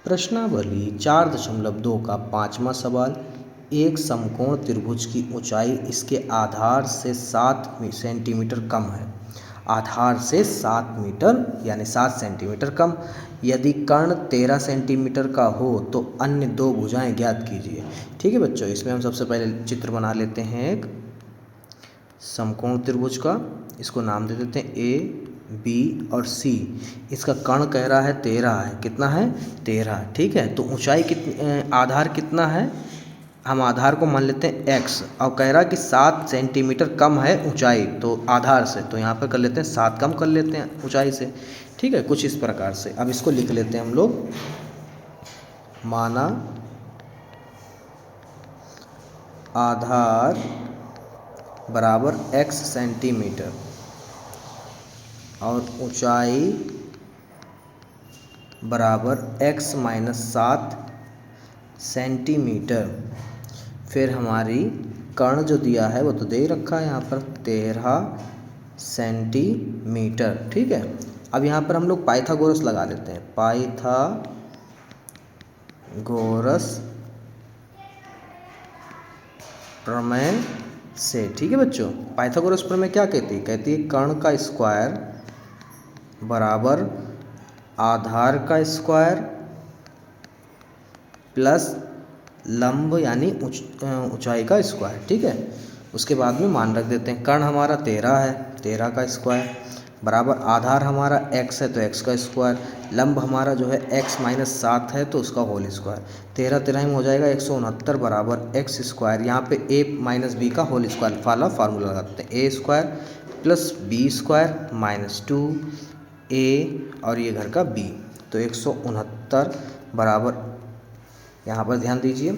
प्रश्नावली 4.2 का 5वां सवाल। एक समकोण त्रिभुज की ऊंचाई इसके आधार से 7 सेंटीमीटर कम है। आधार से 7 मीटर यानी 7 सेंटीमीटर कम। यदि कर्ण 13 सेंटीमीटर का हो तो अन्य दो भुजाएं ज्ञात कीजिए। ठीक है बच्चों, इसमें हम सबसे पहले चित्र बना लेते हैं एक समकोण त्रिभुज का। इसको नाम दे देते हैं ए, बी और सी। इसका कर्ण कह रहा है 13 है। कितना है? 13। ठीक है, तो ऊंचाई कितनी, आधार कितना है? हम आधार को मान लेते हैं x और कह रहा है कि 7 सेंटीमीटर कम है ऊंचाई तो आधार से, तो यहाँ पर कर लेते हैं 7 कम कर लेते हैं ऊंचाई से। ठीक है, कुछ इस प्रकार से। अब इसको लिख लेते हैं हम लोग। माना आधार बराबर x सेंटीमीटर और ऊंचाई बराबर x माइनस 7 सेंटीमीटर। फिर हमारी कर्ण जो दिया है वो तो दे ही रखा है यहाँ पर 13 सेंटीमीटर। ठीक है, अब यहाँ पर हम लोग पाइथागोरस लगा लेते हैं। पाइथागोरस प्रमेय से। ठीक है बच्चों, पाइथागोरस प्रमेय क्या कहती है? कहती है कर्ण का स्क्वायर बराबर आधार का स्क्वायर प्लस लंब यानी ऊंचाई का स्क्वायर। ठीक है, उसके बाद में मान रख देते हैं। कर्ण हमारा 13 है, 13 का स्क्वायर बराबर आधार हमारा x है तो x का स्क्वायर, लंब हमारा जो है x माइनस 7 है तो उसका होल स्क्वायर। 13 13 में हो जाएगा 169 बराबर x स्क्वायर। यहाँ पे a माइनस बी का होल स्क्वायर वाला फार्मूला लगाते हैं। a square plus B square minus 2a और ये घर का b, तो 169 बराबर, यहाँ पर ध्यान दीजिए,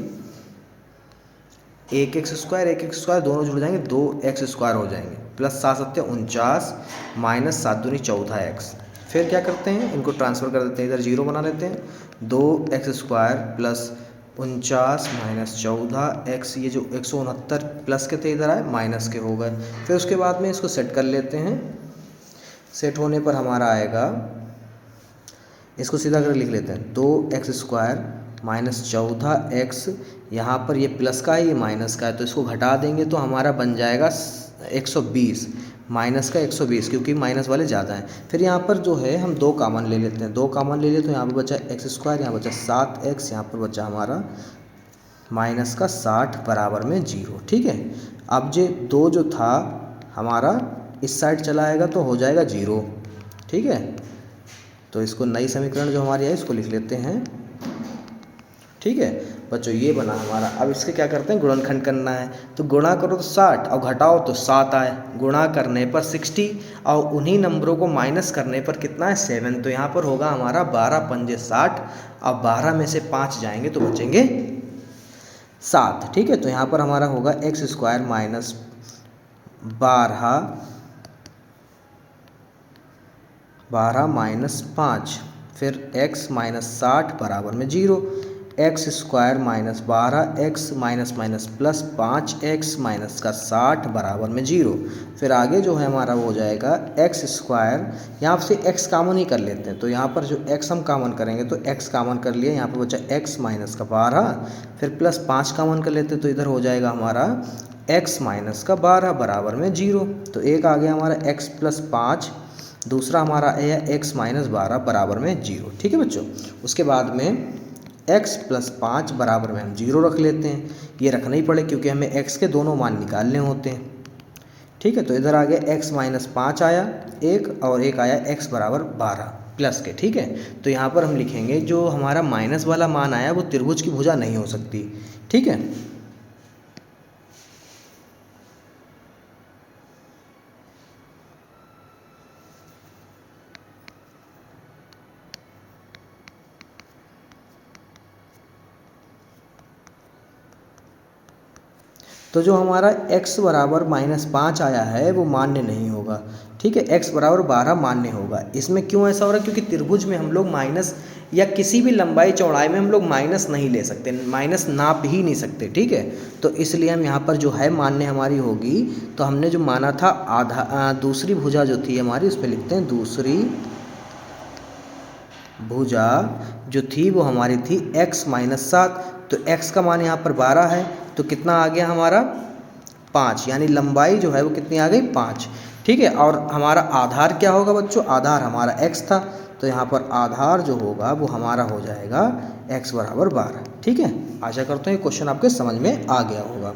एक एक्स स्क्वायर दोनों जुड़ जाएंगे, 2x स्क्वायर हो जाएंगे, प्लस 7 7 49 माइनस 7 दूनी 14x। फिर क्या करते हैं, इनको ट्रांसफ़र कर देते हैं, इधर 0 बना लेते हैं। 2x square plus 49 minus 14x, ये जो 169 प्लस के थे इधर आए माइनस के हो गए। फिर उसके बाद में इसको सेट कर लेते हैं। सेट होने पर हमारा आएगा, इसको सीधा कर लिख लेते हैं, 2x स्क्वायर माइनस 14x, यहाँ पर ये प्लस का है ये माइनस का है तो इसको घटा देंगे तो हमारा बन जाएगा 120, माइनस का 120 क्योंकि माइनस वाले ज़्यादा हैं। फिर यहाँ पर जो है हम 2 कॉमन ले लेते हैं, 2 कॉमन ले लेते तो यहाँ पर बचा x स्क्वायर, यहाँ बचा 7x, यहाँ पर बचा हमारा माइनस का 60 बराबर में 0। ठीक है, अब ये 2 जो था हमारा इस साइड चला आएगा तो हो जाएगा 0। ठीक है, तो इसको नई समीकरण जो हमारी है इसको लिख लेते हैं। ठीक है बच्चों, ये बना हमारा। अब इसके क्या करते हैं, गुणनखंड करना है। तो गुणा करो तो 60 और घटाओ तो 7 आए। गुणा करने पर 60 और उन्हीं नंबरों को माइनस करने पर कितना है 7, तो यहाँ पर होगा हमारा 12 पंजे 60। अब 12 में से 5 जाएंगे तो बचेंगे 7। ठीक है, तो यहाँ पर हमारा होगा x स्क्वायर माइनस 12 माइनस 5, फिर x माइनस 60 बराबर में 0। x square minus 12x minus minus plus 5x minus का 60 बराबर में 0। फिर आगे जो है हमारा वो हो जाएगा x स्क्वायर, यहाँ से x कॉमन ही कर लेते हैं तो यहाँ पर जो x हम कॉमन करेंगे तो x कॉमन कर लिए, यहाँ पर बचा x माइनस का 12, फिर प्लस 5 कॉमन कर लेते हैं तो इधर हो जाएगा हमारा x माइनस का 12 बराबर में 0। तो एक आ गया हमारा x प्लस 5, दूसरा हमारा है x माइनस 12 बराबर में 0। ठीक है बच्चों, उसके बाद में x प्लस 5 बराबर में हम 0 रख लेते हैं। ये रखना ही पड़े क्योंकि हमें x के दोनों मान निकालने होते हैं। ठीक है, तो इधर आ गया x माइनस 5 आया एक और एक आया x बराबर 12 प्लस के। ठीक है, तो यहाँ पर हम लिखेंगे जो हमारा माइनस वाला मान आया वो त्रिभुज की भुजा नहीं हो सकती। ठीक है, तो जो हमारा x बराबर माइनस 5 आया है वो मान्य नहीं होगा। ठीक है, x बराबर 12 मान्य होगा। इसमें क्यों ऐसा हो रहा है, क्योंकि त्रिभुज में हम लोग माइनस या किसी भी लंबाई चौड़ाई में हम लोग माइनस नहीं ले सकते, माइनस नाप ही नहीं सकते। ठीक है, तो इसलिए हम यहाँ पर जो है मान्य हमारी होगी, तो हमने जो माना था आधा दूसरी भुजा जो थी हमारी उस पर लिखते हैं दूसरी भुजा जो थी वो हमारी थी x माइनस 7, तो x का मान यहाँ पर 12 है, तो कितना आ गया हमारा 5, यानी लंबाई जो है वो कितनी आ गई 5। ठीक है, और हमारा आधार क्या होगा बच्चों, आधार हमारा x था, तो यहाँ पर आधार जो होगा वो हमारा हो जाएगा x बराबर 12। ठीक है, आशा करता हूँ ये क्वेश्चन आपके समझ में आ गया होगा।